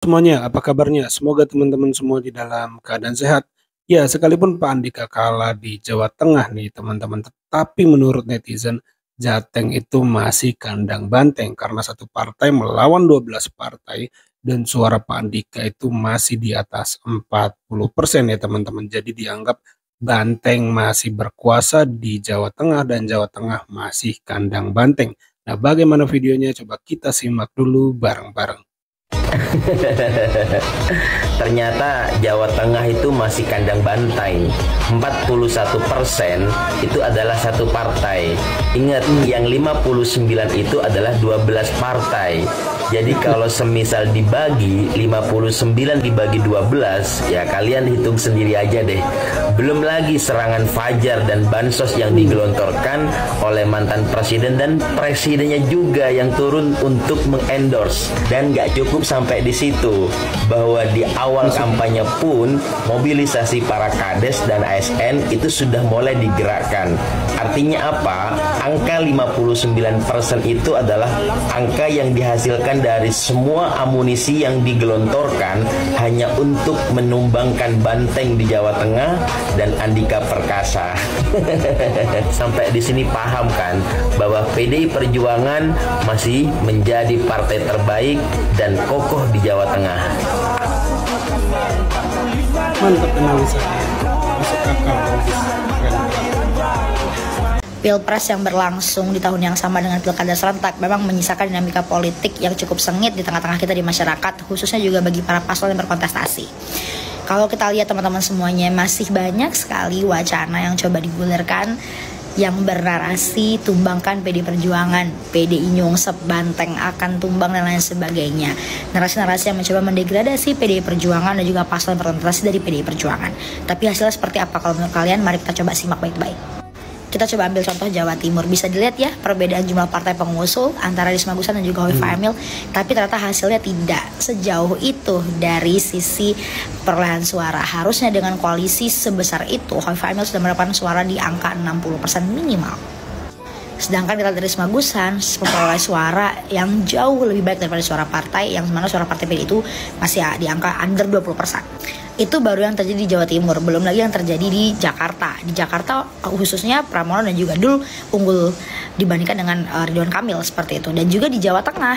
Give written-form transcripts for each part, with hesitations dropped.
Semuanya, apa kabarnya? Semoga teman-teman semua di dalam keadaan sehat. Ya, sekalipun Pak Andika kalah di Jawa Tengah nih teman-teman, tetapi menurut netizen, Jateng itu masih kandang banteng karena satu partai melawan 12 partai dan suara Pak Andika itu masih di atas 40% ya teman-teman. Jadi dianggap banteng masih berkuasa di Jawa Tengah dan Jawa Tengah masih kandang banteng. Nah, bagaimana videonya? Coba kita simak dulu bareng-bareng. Ternyata Jawa Tengah itu masih kandang banteng. 41% itu adalah satu partai. Ingat, yang 59 itu adalah 12 partai. Jadi kalau semisal dibagi 59 dibagi 12, ya kalian hitung sendiri aja deh. Belum lagi serangan fajar dan bansos yang digelontorkan oleh mantan presiden dan presidennya juga yang turun untuk mengendorse. Dan gak cukup sampai di situ, bahwa di awal kampanye pun mobilisasi para kades dan ASN itu sudah mulai digerakkan. Artinya apa? Angka 59% itu adalah angka yang dihasilkan dari semua amunisi yang digelontorkan hanya untuk menumbangkan banteng di Jawa Tengah dan Andika Perkasa. Sampai di sini paham kan bahwa PDI Perjuangan masih menjadi partai terbaik dan kokoh di Jawa Tengah. Mantap analisanya, masuk akal, logis, keren. Pilpres yang berlangsung di tahun yang sama dengan pilkada serentak memang menyisakan dinamika politik yang cukup sengit di tengah-tengah kita di masyarakat, khususnya juga bagi para paslon yang berkontestasi. Kalau kita lihat teman-teman semuanya, masih banyak sekali wacana yang coba digulirkan yang bernarasi tumbangkan PDI Perjuangan, PDI nyungsep, banteng akan tumbang dan lain sebagainya. Narasi-narasi yang mencoba mendegradasi PDI Perjuangan dan juga paslon berkontestasi dari PDI Perjuangan. Tapi hasilnya seperti apa kalau menurut kalian? Mari kita coba simak baik-baik. Kita coba ambil contoh Jawa Timur. Bisa dilihat ya perbedaan jumlah partai pengusung antara Risma Gusman dan juga Khoifah Emil. Tapi ternyata hasilnya tidak sejauh itu dari sisi perolehan suara. Harusnya dengan koalisi sebesar itu Khoifah Emil sudah mendapatkan suara di angka 60% minimal. Sedangkan kita dari Risma Gusman memperoleh suara yang jauh lebih baik daripada suara partai, yang mana suara partai PD itu masih di angka under 20%. Itu baru yang terjadi di Jawa Timur, belum lagi yang terjadi di Jakarta. Di Jakarta khususnya Pramono dan juga Dul unggul dibandingkan dengan Ridwan Kamil seperti itu. Dan juga di Jawa Tengah,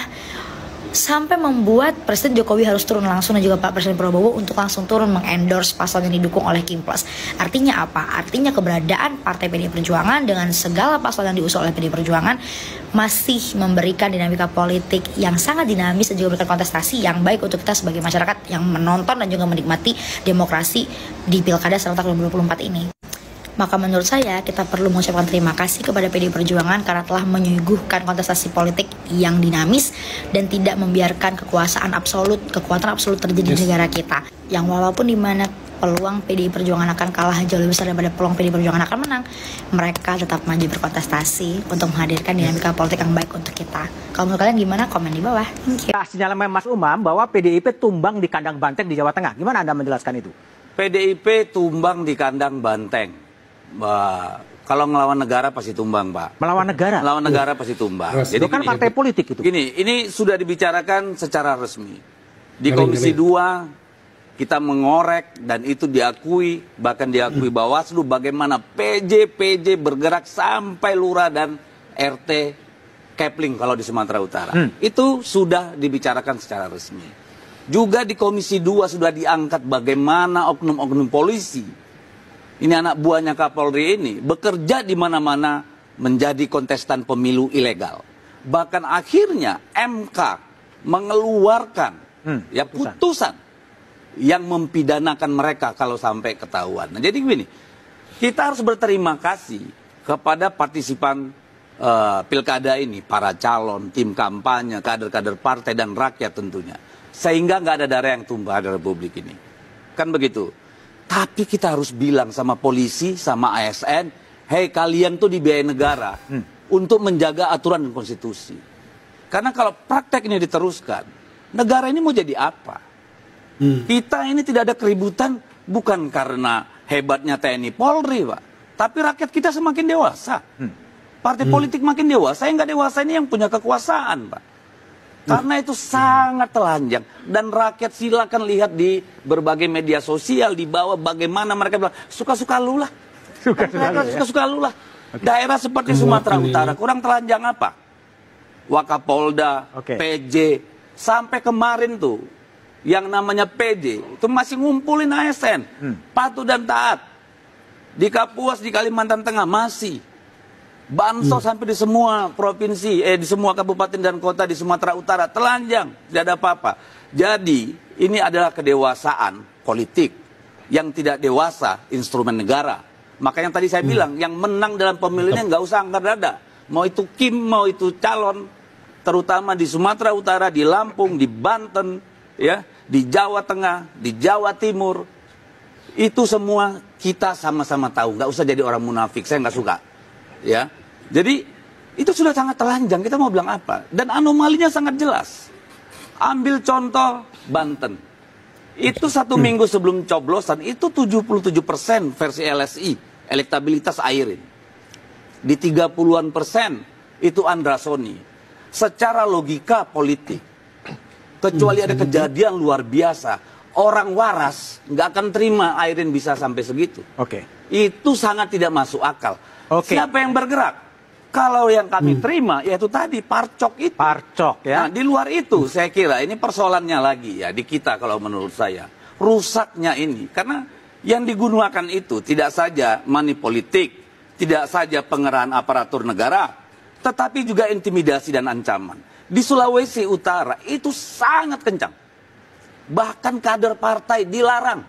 sampai membuat Presiden Jokowi harus turun langsung dan juga Pak Presiden Prabowo untuk langsung turun mengendorse paslon yang didukung oleh Kim Plus. Artinya apa? Artinya keberadaan Partai PDI Perjuangan dengan segala paslon yang diusung oleh PDI Perjuangan masih memberikan dinamika politik yang sangat dinamis dan juga memberikan kontestasi yang baik untuk kita sebagai masyarakat yang menonton dan juga menikmati demokrasi di Pilkada serentak 2024 ini. Maka menurut saya kita perlu mengucapkan terima kasih kepada PDI Perjuangan karena telah menyuguhkan kontestasi politik yang dinamis dan tidak membiarkan kekuatan absolut terjadi di negara kita. Yang walaupun dimana peluang PDI Perjuangan akan kalah jauh lebih besar daripada peluang PDI Perjuangan akan menang, mereka tetap maju berkontestasi untuk menghadirkan dinamika politik yang baik untuk kita. Kalau menurut kalian gimana? Komen di bawah. Thank you. Sinyalemen Mas Umam bahwa PDIP tumbang di kandang banteng di Jawa Tengah. Gimana Anda menjelaskan itu? PDIP tumbang di kandang banteng. Kalau ngelawan negara pasti tumbang, Pak. Melawan negara? Melawan negara pasti tumbang. Jadi kan partai politik itu. Gini, ini sudah dibicarakan secara resmi. Di Komisi 2 kita mengorek dan itu diakui, bahkan diakui Bawaslu bagaimana PJ bergerak sampai lurah dan RT Kepling kalau di Sumatera Utara. Itu sudah dibicarakan secara resmi. Juga di Komisi 2 sudah diangkat bagaimana oknum-oknum polisi, ini anak buahnya Kapolri ini, bekerja di mana-mana menjadi kontestan pemilu ilegal. Bahkan akhirnya MK mengeluarkan putusan yang mempidanakan mereka kalau sampai ketahuan. Nah, jadi begini, kita harus berterima kasih kepada partisipan pilkada ini, para calon, tim kampanye, kader-kader partai dan rakyat tentunya. Sehingga nggak ada darah yang tumpah di Republik ini. Kan begitu. Tapi kita harus bilang sama polisi, sama ASN, hei kalian tuh dibiayai negara untuk menjaga aturan dan konstitusi. Karena kalau praktek ini diteruskan, negara ini mau jadi apa? Kita ini tidak ada keributan bukan karena hebatnya TNI Polri, Pak. Tapi rakyat kita semakin dewasa. Partai politik makin dewasa, yang nggak dewasa ini yang punya kekuasaan, Pak. Karena itu sangat telanjang. Dan rakyat silakan lihat di berbagai media sosial di bawah bagaimana mereka bilang, suka-suka lu lah. Suka-suka lu lah. Daerah seperti Sumatera Utara kurang telanjang apa? Wakapolda, PJ, sampai kemarin tuh yang namanya PJ itu masih ngumpulin ASN, patuh dan taat. Di Kapuas, di Kalimantan Tengah masih. Bansos sampai di semua provinsi, di semua kabupaten dan kota di Sumatera Utara telanjang, tidak ada apa-apa. Jadi ini adalah kedewasaan politik yang tidak dewasa instrumen negara. Makanya tadi saya bilang yang menang dalam pemilihannya nggak usah angkat dada. Mau itu Kim, mau itu calon, terutama di Sumatera Utara, di Lampung, di Banten, ya, di Jawa Tengah, di Jawa Timur, itu semua kita sama-sama tahu. Nggak usah jadi orang munafik, saya nggak suka, ya. Jadi itu sudah sangat telanjang. Kita mau bilang apa? Dan anomalinya sangat jelas. Ambil contoh Banten, itu 1 minggu sebelum coblosan itu 77% versi LSI elektabilitas Airin. Di 30-an% itu Andra Soni. Secara logika politik, kecuali ada kejadian luar biasa, orang waras nggak akan terima Airin bisa sampai segitu. Itu sangat tidak masuk akal. Siapa yang bergerak? Kalau yang kami terima, yaitu tadi parcok itu. Parcok, ya. Nah, di luar itu saya kira ini persoalannya lagi ya di kita kalau menurut saya. Rusaknya ini karena yang digunakan itu tidak saja money politik, tidak saja pengerahan aparatur negara, tetapi juga intimidasi dan ancaman. Di Sulawesi Utara itu sangat kencang. Bahkan kader partai dilarang.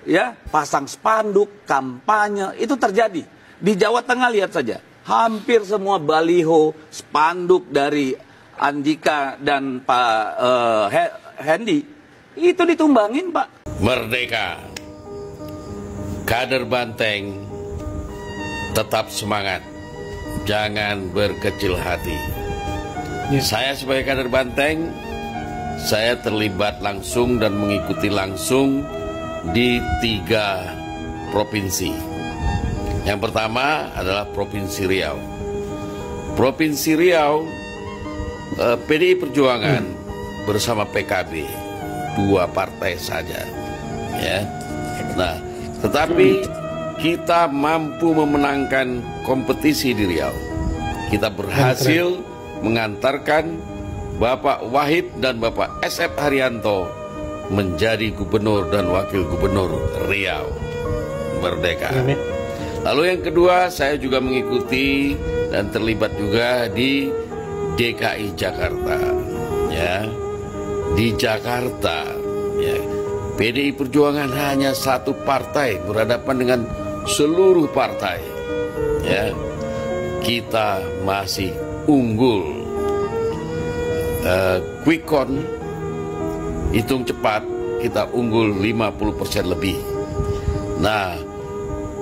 Ya, pasang spanduk, kampanye, itu terjadi. Di Jawa Tengah lihat saja. Hampir semua baliho, spanduk dari Andika dan Pak Hendy itu ditumbangin, Pak. Merdeka. Kader Banteng tetap semangat. Jangan berkecil hati. Saya sebagai kader Banteng, saya terlibat langsung dan mengikuti langsung di 3 provinsi. Yang pertama adalah Provinsi Riau. Provinsi Riau, PDI Perjuangan bersama PKB, 2 partai saja. Ya. Nah, tetapi kita mampu memenangkan kompetisi di Riau. Kita berhasil mengantarkan Bapak Wahid dan Bapak SF Haryanto menjadi gubernur dan wakil gubernur Riau. Merdeka. Lalu yang kedua, saya juga mengikuti dan terlibat juga di DKI Jakarta. Ya, di Jakarta, ya, PDI Perjuangan hanya 1 partai berhadapan dengan seluruh partai. Ya, kita masih unggul. Quick count, hitung cepat, kita unggul 50% lebih. Nah,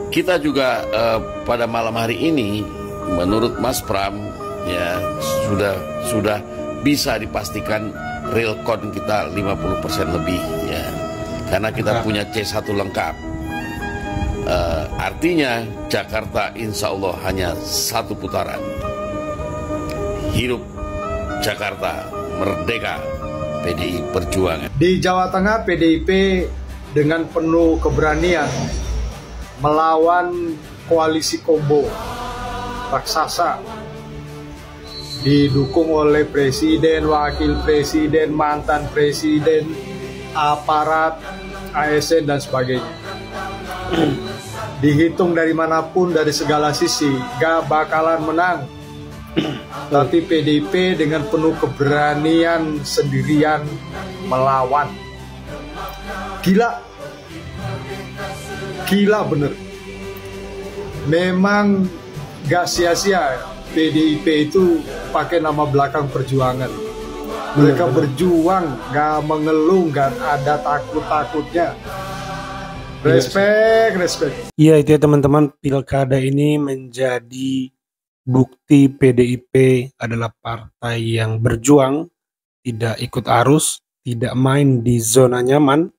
kita juga pada malam hari ini, menurut Mas Pram, ya sudah bisa dipastikan real count kita 50% lebih, ya, karena kita punya C1 lengkap. Artinya Jakarta insya Allah hanya 1 putaran. Hidup Jakarta, merdeka PDI Perjuangan. Di Jawa Tengah, PDIP dengan penuh keberanian melawan koalisi combo raksasa didukung oleh presiden, wakil presiden, mantan presiden, aparat, ASN dan sebagainya. Dihitung dari manapun, dari segala sisi, gak bakalan menang. Tapi PDIP dengan penuh keberanian sendirian melawan. Gila bener. Memang gak sia-sia PDIP itu pakai nama belakang perjuangan. Mereka berjuang, gak mengeluh, gak ada takut-takutnya. Respect. Iya, itu ya teman-teman, pilkada ini menjadi bukti PDIP adalah partai yang berjuang, tidak ikut arus, tidak main di zona nyaman.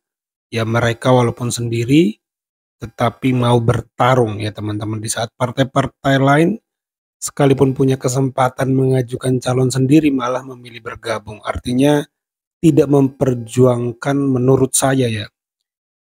Ya, mereka walaupun sendiri tetapi mau bertarung ya teman-teman, di saat partai-partai lain sekalipun punya kesempatan mengajukan calon sendiri malah memilih bergabung. Artinya tidak memperjuangkan menurut saya ya,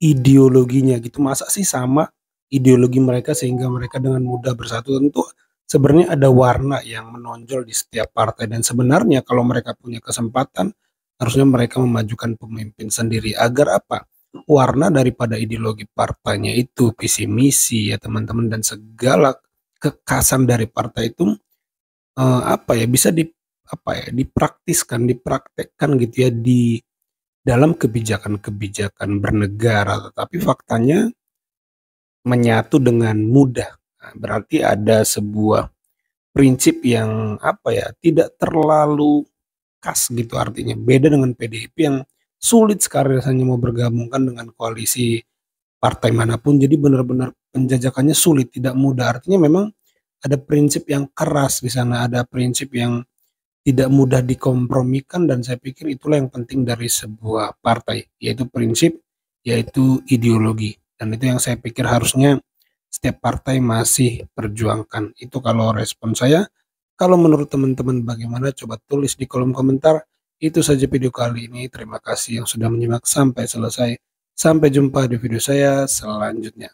ideologinya gitu. Masa sih sama ideologi mereka sehingga mereka dengan mudah bersatu? Tentu sebenarnya ada warna yang menonjol di setiap partai dan sebenarnya kalau mereka punya kesempatan harusnya mereka memajukan pemimpin sendiri agar apa? Warna daripada ideologi partainya itu, visi misi ya teman-teman dan segala kekasan dari partai itu apa ya bisa dipraktekkan gitu ya di dalam kebijakan-kebijakan bernegara, tetapi faktanya menyatu dengan mudah. Nah, berarti ada sebuah prinsip yang apa ya, tidak terlalu khas gitu artinya. Beda dengan PDIP yang sulit sekali rasanya mau bergabungkan dengan koalisi partai manapun. Jadi benar-benar penjajakannya sulit, tidak mudah. Artinya memang ada prinsip yang keras di sana, ada prinsip yang tidak mudah dikompromikan dan saya pikir itulah yang penting dari sebuah partai, yaitu prinsip, yaitu ideologi. Dan itu yang saya pikir harusnya setiap partai masih perjuangkan. Itu kalau respon saya. Kalau menurut teman-teman bagaimana? Coba tulis di kolom komentar. Itu saja video kali ini. Terima kasih yang sudah menyimak sampai selesai. Sampai jumpa di video saya selanjutnya.